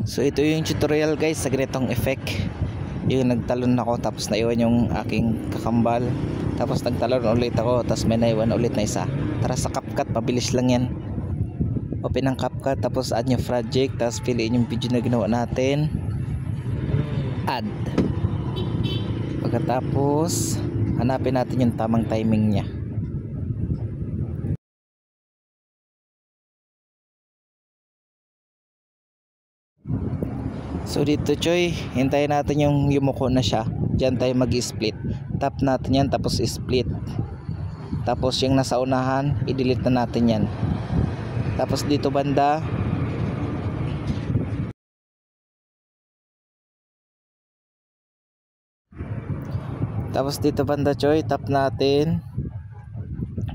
So ito yung tutorial guys sa ganitong effect. Yung nagtalon ako tapos naiwan yung aking kakambal. Tapos nagtalon ulit ako tapos may naiwan ulit na isa. Tara sa CapCut, mabilis lang yan. Open ang CapCut tapos add new project. Tapos piliin yung video na ginawa natin. Add. Pagkatapos hanapin natin yung tamang timing nya. So dito Choy, hintayin natin yung yumuko na siya. Diyan tayo mag-split. Tap natin yan tapos split. Tapos yung nasa unahan, i-delete na natin yan. Tapos dito banda, Choy, tap natin.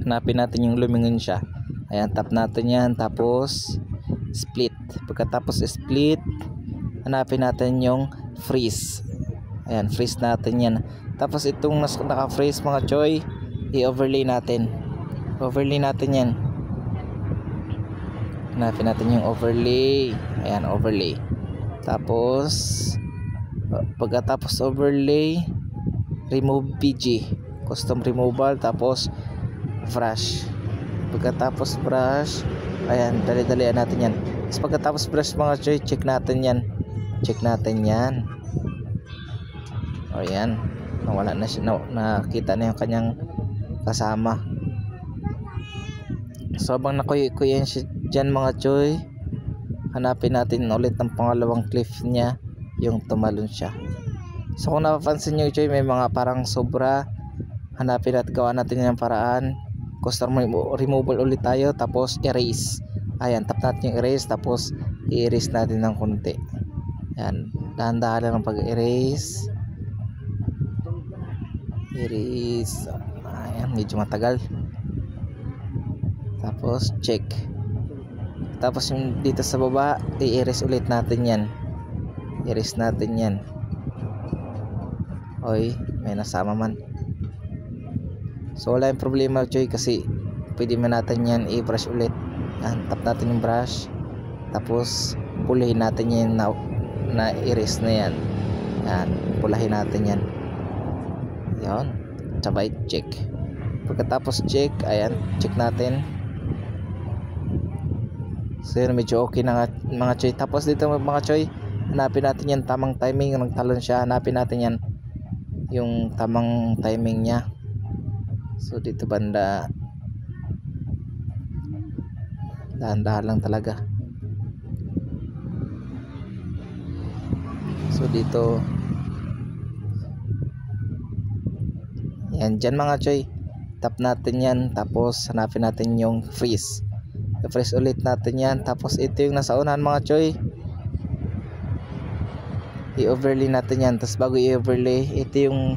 Hanapin natin yung lumingon siya. Ayan, tap natin yan tapos split. Pagkatapos split, hanapin natin yung freeze. Ayan, freeze natin yan. Tapos itong naka-freeze mga Choy, i-overlay natin. Overlay natin yan. Hanapin natin yung overlay. Ayan, overlay. Tapos pagkatapos overlay, remove PG, custom removal. Tapos brush. Pagkatapos brush, ayan, dali-dalian natin yan. Tapos pagkatapos brush mga Choy, check natin yan. Check natin yan. O yan, nawala na siya, nakita na yung kanyang kasama. So habang nakuya siya dyan mga Choy, hanapin natin ulit ng pangalawang clip niya, yung tumalon siya. So kung napapansin nyo Choy, may mga parang sobra. Hanapin at gawa natin yung paraan. Custom removal ulit tayo, tapos erase. Ayan, tap natin yung erase, tapos i-erase natin ng konti. Ayan, dahan-dahan lang ang pag-erase. Erase. Ayan, medyo matagal. Tapos check. Tapos yung dito sa baba, i-erase ulit natin yan. Erase natin yan. Oy, may nasama man. So wala yung problema Choy, kasi pwede man natin yan i-brush ulit. Yan, tap natin yung brush, tapos pulahin natin yan na erase na yan. Yan, pulahin natin yan. Yan, sabay check. Pagkatapos check, ayan, check natin. So yun, medyo okay na nga mga Choy. Tapos dito mga Choy, hanapin natin yan tamang timing. Nagtalon siya, hanapin natin yan yung tamang timing nya. So dito banda, dahan-dahan lang talaga. So dito, yan, dyan mga Choy, tap natin yan, tapos hanapin natin yung freeze. I-freeze ulit natin yan. Tapos ito yung nasa unahan mga Choy, i-overlay natin yan. Tapos bago i-overlay, ito yung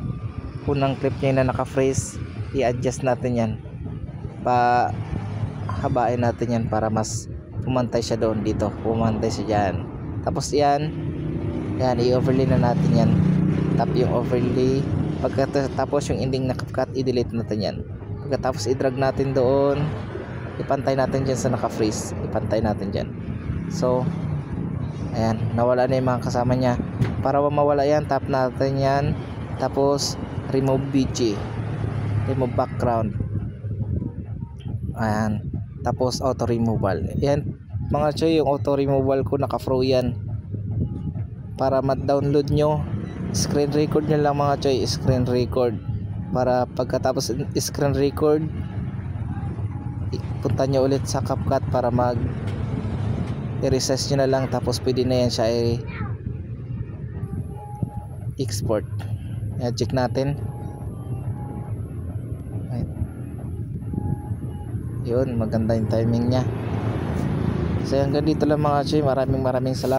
unang clip niya na naka-freeze, i-adjust natin yan, habain natin yan para mas pumantay siya doon. Dito pumantay siya dyan. Tapos yan, i-overlay na natin yan. Tap yung overlay. Pagkatapos yung ending na CapCut, i-delete natin yan. Pagkatapos i-drag natin doon, ipantay natin dyan sa naka-freeze. Ipantay natin dyan. So ayan, nawala na yung mga kasama niya. Para mawala yan, tap natin yan, tapos remove BG, remove background. Ayan, tapos auto removal. Yan mga Choy, yung auto removal ko naka-pro yan. Para ma-download nyo, screen record nyo lang mga Choy, screen record. Para pagkatapos screen record, punta nyo ulit sa CapCut para i-resize nyo na lang, tapos pwede na yan siya export. Ayan, check natin. Yun, maganda yung timing nya. So hanggang dito lang mga Choy, maraming salamat.